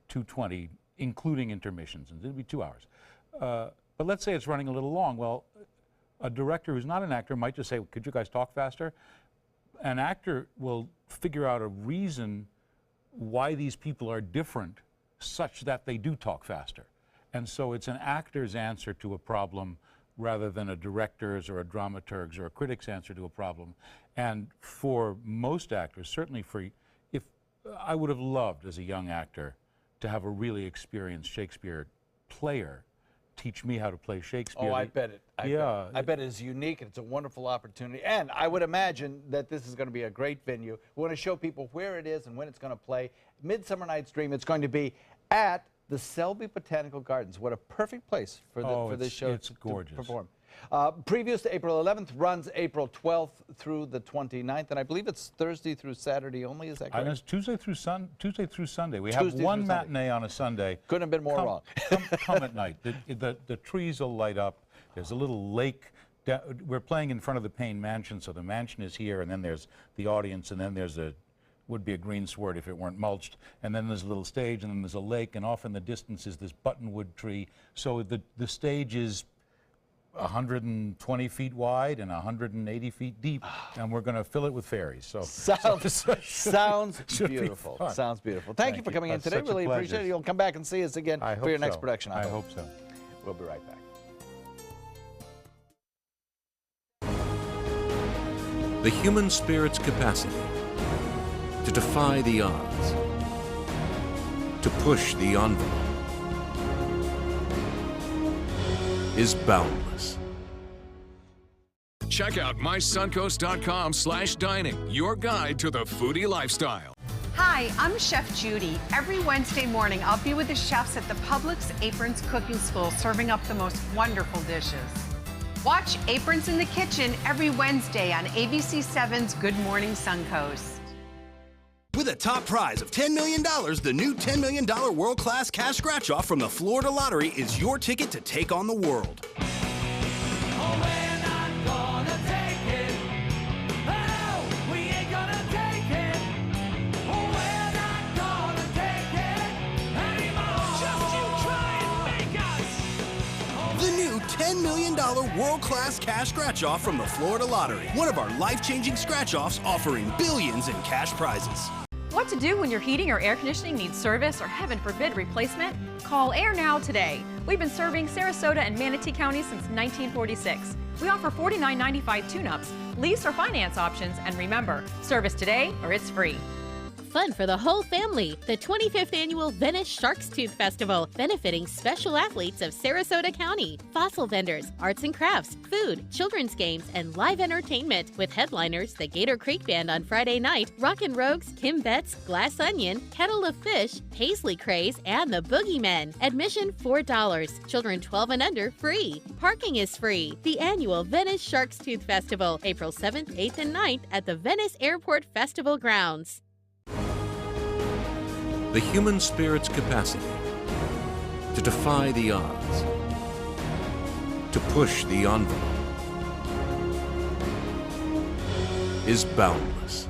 2:20, including intermissions, and it'll be 2 hours. But let's say it's running a little long. Well, a director who's not an actor might just say, could you guys talk faster? An actor will figure out a reason why these people are different such that they do talk faster. And so it's an actor's answer to a problem rather than a director's or a dramaturg's or a critic's answer to a problem. And for most actors, certainly if I would have loved as a young actor to have a really experienced Shakespeare player teach me how to play Shakespeare. Oh, I bet it. I bet it is unique, and it's a wonderful opportunity. And I would imagine that this is going to be a great venue. We want to show people where it is and when it's going to play. Midsummer Night's Dream, it's going to be at the Selby Botanical Gardens. What a perfect place for this show it's gorgeous. to perform. Previews to April 11th, runs April 12th through the 29th, and I believe it's Thursday through Saturday only, is that correct? It's Tuesday through Sunday. We have one matinee on a Sunday. Couldn't have been more wrong. Come at night. The trees will light up. There's a little lake. We're playing in front of the Payne Mansion, so the mansion is here, and then there's the audience, and then there's would be a green sward if it weren't mulched, and then there's a little stage, and then there's a lake, and off in the distance is this buttonwood tree. So the stage is 120 feet wide and 180 feet deep, and we're going to fill it with fairies. So sounds beautiful. Sounds beautiful. Thank you for coming in today. Really appreciate it. You'll come back and see us again for your next production. I hope so. We'll be right back. The human spirit's capacity to defy the odds, to push the envelope, is boundless. Check out mysuncoast.com/dining, your guide to the foodie lifestyle. Hi, I'm Chef Judy. Every Wednesday morning, I'll be with the chefs at the Publix Aprons Cooking School, serving up the most wonderful dishes. Watch Aprons in the Kitchen every Wednesday on ABC7's Good Morning Suncoast. With a top prize of $10 million, the new $10 million world-class cash scratch-off from the Florida Lottery is your ticket to take on the world. The new $10 million world-class cash scratch-off from the Florida Lottery. One of our life-changing scratch-offs offering billions in cash prizes. What to do when your heating or air conditioning needs service or, heaven forbid, replacement? Call Air Now today. We've been serving Sarasota and Manatee County since 1946. We offer $49.95 tune-ups, lease or finance options, and remember, service today or it's free. fun for the whole family. The 25th Annual Venice Shark's Tooth Festival, benefiting special athletes of Sarasota County. Fossil vendors, arts and crafts, food, children's games, and live entertainment. With headliners, the Gator Creek Band on Friday night, Rockin' Rogues, Kim Betts, Glass Onion, Kettle of Fish, Paisley Craze, and the Boogeymen. Admission $4. Children 12 and under free. Parking is free. The annual Venice Shark's Tooth Festival, April 7th, 8th, and 9th at the Venice Airport Festival grounds. The human spirit's capacity to defy the odds, to push the envelope, is boundless.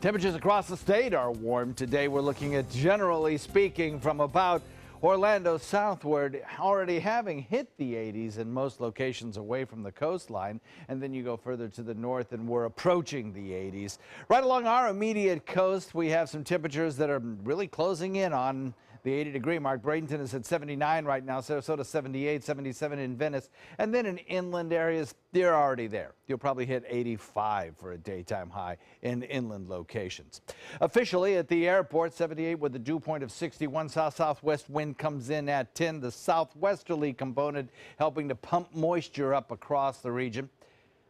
Temperatures across the state are warm today. We're looking at, generally speaking, from about Orlando southward, already having hit the 80s in most locations away from the coastline. And then you go further to the north and we're approaching the 80s. Right along our immediate coast, we have some temperatures that are really closing in on the 80-degree mark. Bradenton is at 79 right now. Sarasota 78, 77 in Venice. And then in inland areas, they're already there. You'll probably hit 85 for a daytime high in inland locations. Officially at the airport, 78 with a dew point of 61. South-southwest wind comes in at 10. The southwesterly component helping to pump moisture up across the region.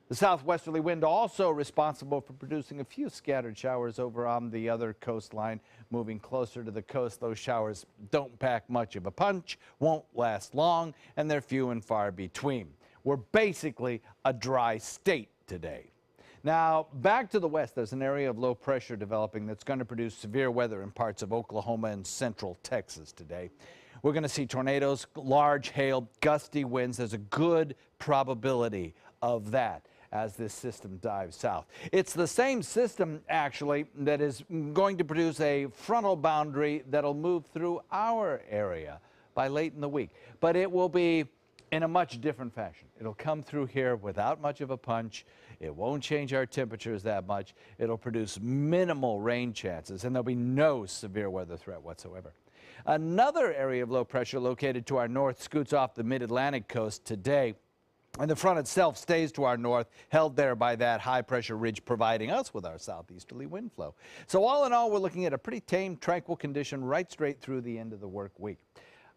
The southwesterly wind also responsible for producing a few scattered showers over on the other coastline. Moving closer to the coast, those showers don't pack much of a punch, won't last long, and they're few and far between. We're basically a dry state today. Now, back to the west, there's an area of low pressure developing that's going to produce severe weather in parts of Oklahoma and central Texas today. We're going to see tornadoes, large hail, gusty winds. There's a good probability of that as this system dives south. It's the same system, actually, that is going to produce a frontal boundary that'll move through our area by late in the week. But it will be in a much different fashion. It'll come through here without much of a punch. It won't change our temperatures that much. It'll produce minimal rain chances, and there'll be no severe weather threat whatsoever. Another area of low pressure located to our north scoots off the mid-Atlantic coast today. And the front itself stays to our north, held there by that high-pressure ridge, providing us with our southeasterly wind flow. So all in all, we're looking at a pretty tame, tranquil condition right straight through the end of the work week.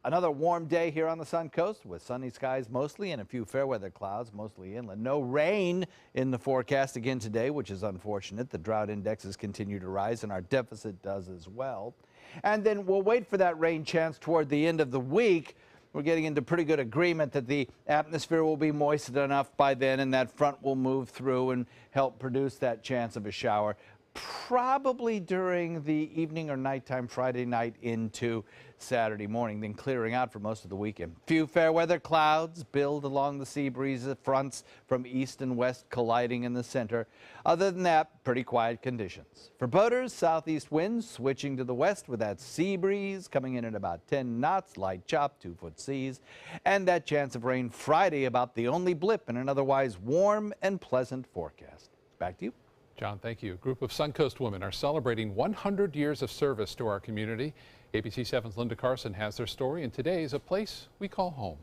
Another warm day here on the Sun Coast with sunny skies mostly and a few fair weather clouds, mostly inland. No rain in the forecast again today, which is unfortunate. The drought indexes continue to rise, and our deficit does as well. And then we'll wait for that rain chance toward the end of the week. We're getting into pretty good agreement that the atmosphere will be moistened enough by then, and that front will move through and help produce that chance of a shower, probably during the evening or nighttime Friday night into Saturday morning, then clearing out for most of the weekend. Few fair weather clouds build along the sea breeze fronts from east and west colliding in the center. Other than that, pretty quiet conditions. For boaters, southeast winds switching to the west with that sea breeze coming in at about 10 knots, light chop, 2-foot seas, and that chance of rain Friday, about the only blip in an otherwise warm and pleasant forecast. Back to you. John, thank you. A group of Suncoast women are celebrating 100 years of service to our community. ABC 7's Linda Carson has their story, and today is a place we call home.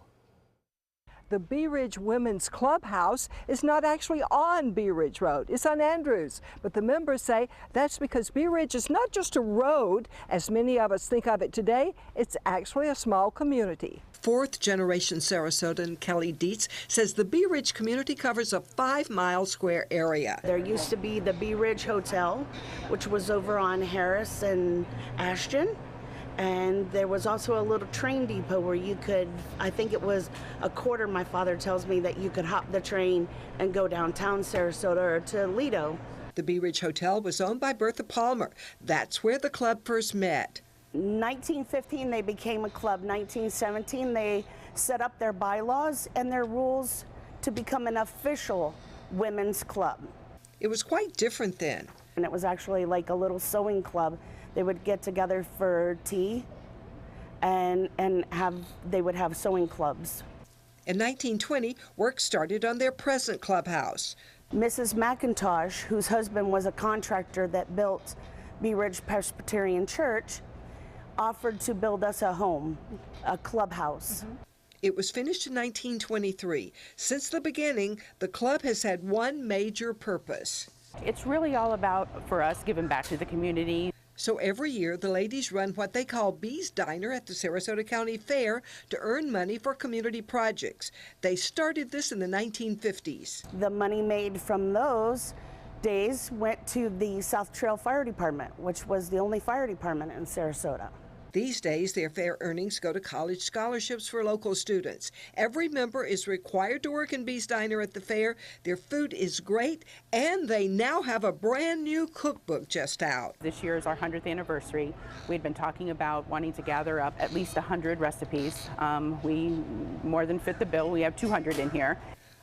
The Bee Ridge Women's Clubhouse is not actually on Bee Ridge Road. It's on Andrews. But the members say that's because Bee Ridge is not just a road, as many of us think of it today. It's actually a small community. Fourth-generation Sarasotan Kelly Dietz says the Bee Ridge community covers a 5-mile square area. There used to be the Bee Ridge Hotel, which was over on Harris and Ashton. And there was also a little train depot where you could, I think it was a quarter, my father tells me, that you could hop the train and go downtown Sarasota or to Lido. The Bee Ridge Hotel was owned by Bertha Palmer. That's where the club first met. 1915 they became a club. 1917 they set up their bylaws and their rules to become an official women's club. It was quite different then. And it was actually like a little sewing club. They would get together for tea and they would have sewing clubs. In 1920, work started on their present clubhouse. Mrs. McIntosh, whose husband was a contractor that built Bee Ridge Presbyterian Church, offered to build us a home, a clubhouse. It was finished in 1923. Since the beginning, the club has had one major purpose. It's really all about, for us, giving back to the community. So every year, the ladies run what they call Bee's Diner at the Sarasota County Fair to earn money for community projects. They started this in the 1950s. The money made from those days went to the South Trail Fire Department, which was the only fire department in Sarasota. These days, their fair earnings go to college scholarships for local students. Every member is required to work in Bee's Diner at the fair. Their food is great, and they now have a brand new cookbook just out. This year is our 100th anniversary. We'd been talking about wanting to gather up at least 100 recipes. We more than fit the bill. We have 200 in here.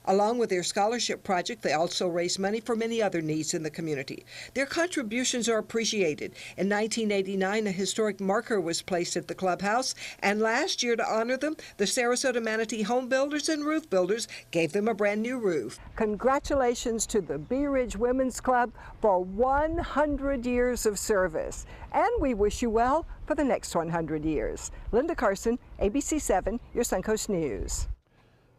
Along with their scholarship project, they also raise money for many other needs in the community. Their contributions are appreciated. In 1989, a historic marker was placed at the clubhouse, and last year, to honor them, the Sarasota Manatee Home Builders and Roof Builders gave them a brand new roof. Congratulations to the Bee Ridge Women's Club for 100 years of service. And we wish you well for the next 100 years. Linda Carson, ABC 7, your Suncoast News.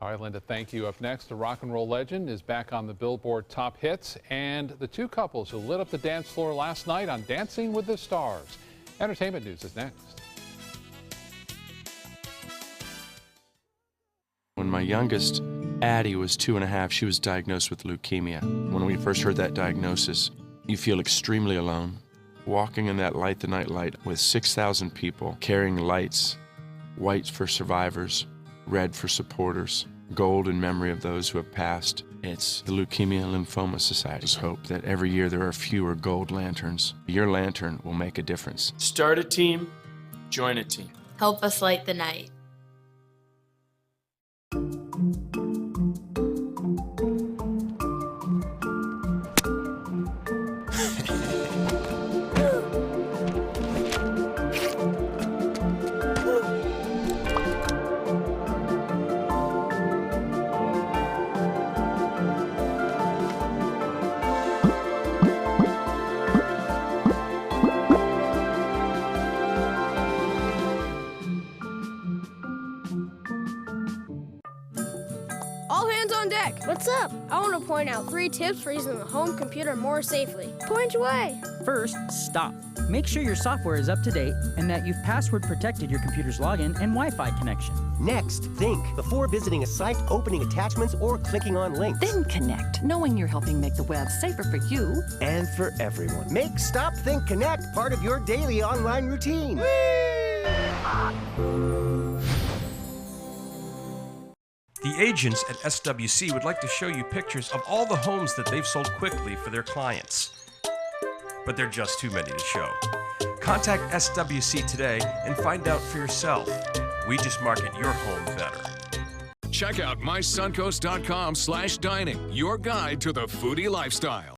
All right, Linda, thank you. Up next, the rock and roll legend is back on the Billboard Top Hits, and the two couples who lit up the dance floor last night on Dancing with the Stars. Entertainment news is next. When my youngest, Addie, was 2.5, she was diagnosed with leukemia. When we first heard that diagnosis, you feel extremely alone. Walking in that Light the Night light with 6,000 people carrying lights, white for survivors, red for supporters, gold in memory of those who have passed. It's the Leukemia and Lymphoma Society's hope that every year there are fewer gold lanterns. Your lantern will make a difference. Start a team, join a team. Help us light the night. What's up? I want to point out 3 tips for using the home computer more safely. Point away. First, stop. Make sure your software is up to date and that you've password protected your computer's login and Wi-Fi connection. Next, think before visiting a site, opening attachments, or clicking on links. Then connect, knowing you're helping make the web safer for you and for everyone. Make Stop, Think, Connect part of your daily online routine. The agents at SWC would like to show you pictures of all the homes that they've sold quickly for their clients. But they're just too many to show. Contact SWC today and find out for yourself. We just market your home better. Check out mysuncoast.com/dining, your guide to the foodie lifestyle.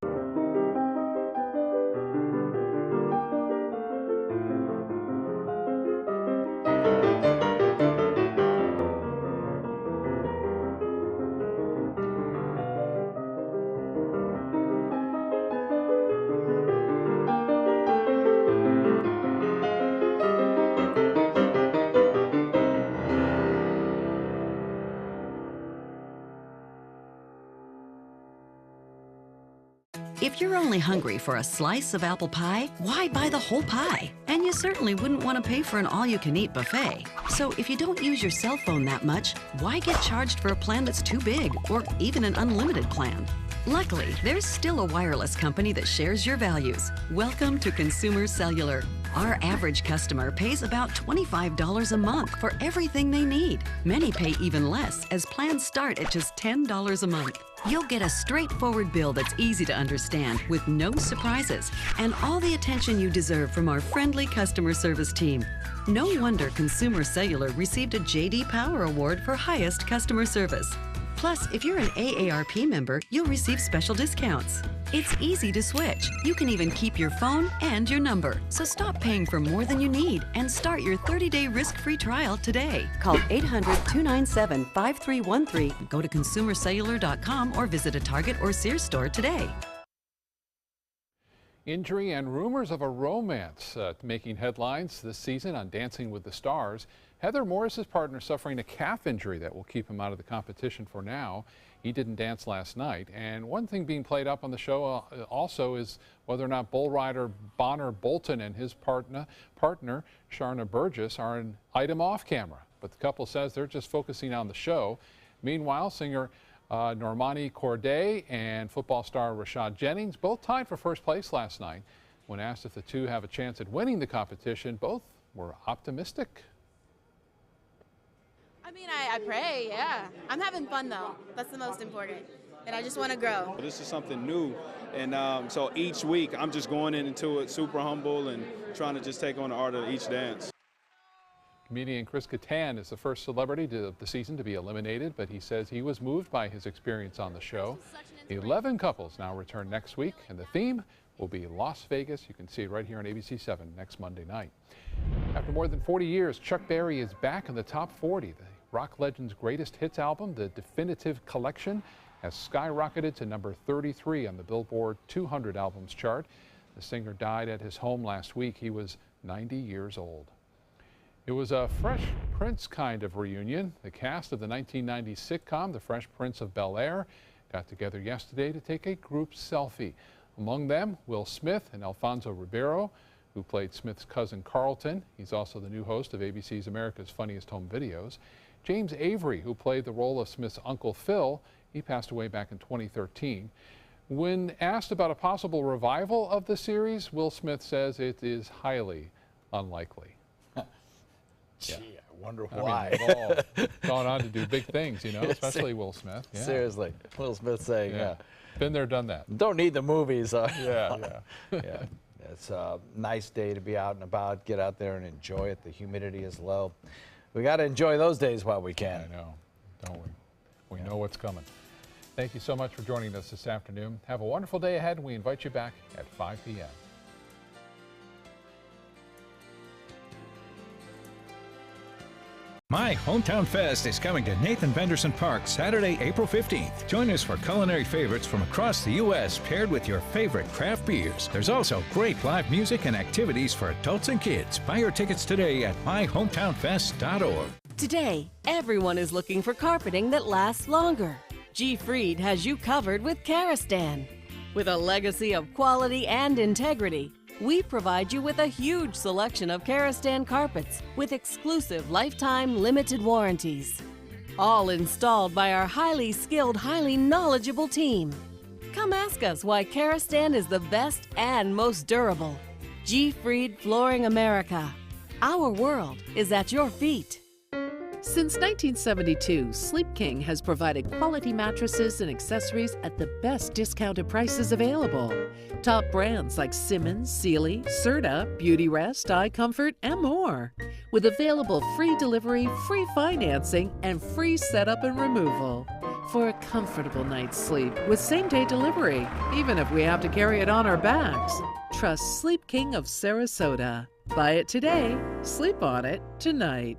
If you're only hungry for a slice of apple pie, why buy the whole pie? And you certainly wouldn't want to pay for an all-you-can-eat buffet. So if you don't use your cell phone that much, why get charged for a plan that's too big, or even an unlimited plan? Luckily, there's still a wireless company that shares your values. Welcome to Consumer Cellular. Our average customer pays about $25 a month for everything they need. Many pay even less, as plans start at just $10 a month. You'll get a straightforward bill that's easy to understand, with no surprises, and all the attention you deserve from our friendly customer service team. No wonder Consumer Cellular received a J.D. Power Award for highest customer service. Plus, if you're an AARP member, you'll receive special discounts. It's easy to switch. You can even keep your phone and your number. So stop paying for more than you need and start your 30-day risk-free trial today. Call 800-297-5313. Go to consumercellular.com or visit a Target or Sears store today. Injury and rumors of a romance making headlines this season on Dancing with the Stars. Heather Morris's partner suffering a calf injury that will keep him out of the competition for now. He didn't dance last night. And one thing being played up on the show also is whether or not bull rider Bonner Bolton and his partner Sharna Burgess are an item off camera. But the couple says they're just focusing on the show. Meanwhile, singer Normani Corday and football star Rashad Jennings both tied for first place last night. When asked if the two have a chance at winning the competition, both were optimistic. I mean, I pray, yeah. I'm having fun, though. That's the most important. And I just want to grow. This is something new. And so each week, I'm just going into it super humble and trying to just take on the art of each dance. Comedian Chris Kattan is the first celebrity of the season to be eliminated, but he says he was moved by his experience on the show. 11 couples now return next week, and the theme will be Las Vegas. You can see it right here on ABC7 next Monday night. After more than 40 years, Chuck Berry is back in the top 40. The rock legend's greatest hits album, The Definitive Collection, has skyrocketed to number 33 on the Billboard 200 albums chart. The singer died at his home last week. He was 90 years old. It was a Fresh Prince kind of reunion. The cast of the 1990s sitcom, The Fresh Prince of Bel-Air, got together yesterday to take a group selfie. Among them, Will Smith and Alfonso Ribeiro, who played Smith's cousin Carlton. He's also the new host of ABC's America's Funniest Home Videos. James Avery, who played the role of Smith's Uncle Phil, he passed away back in 2013. When asked about a possible revival of the series, Will Smith says it is highly unlikely. Gee, I wonder I why. mean, they've all gone on to do big things, you know, especially Will Smith. Yeah. Seriously, Will Smith saying, Yeah. Been there, done that. Don't need the movies. Yeah. Yeah. It's a nice day to be out and about. Get out there and enjoy it. The humidity is low. We got to enjoy those days while we can. I know, don't we? We know what's coming. Thank you so much for joining us this afternoon. Have a wonderful day ahead, and we invite you back at 5 p.m. My Hometown Fest is coming to Nathan Benderson Park Saturday, April 15th. Join us for culinary favorites from across the U.S. paired with your favorite craft beers. There's also great live music and activities for adults and kids. Buy your tickets today at myhometownfest.org. Today, everyone is looking for carpeting that lasts longer. G. Fried has you covered with Karastan. With a legacy of quality and integrity, we provide you with a huge selection of Karastan carpets with exclusive lifetime limited warranties. All installed by our highly skilled, highly knowledgeable team. Come ask us why Karastan is the best and most durable. G. Fried Flooring America. Our world is at your feet. Since 1972, Sleep King has provided quality mattresses and accessories at the best discounted prices available. Top brands like Simmons, Sealy, Serta, Beautyrest, iComfort, and more. With available free delivery, free financing, and free setup and removal. For a comfortable night's sleep with same-day delivery, even if we have to carry it on our backs. Trust Sleep King of Sarasota. Buy it today, sleep on it tonight.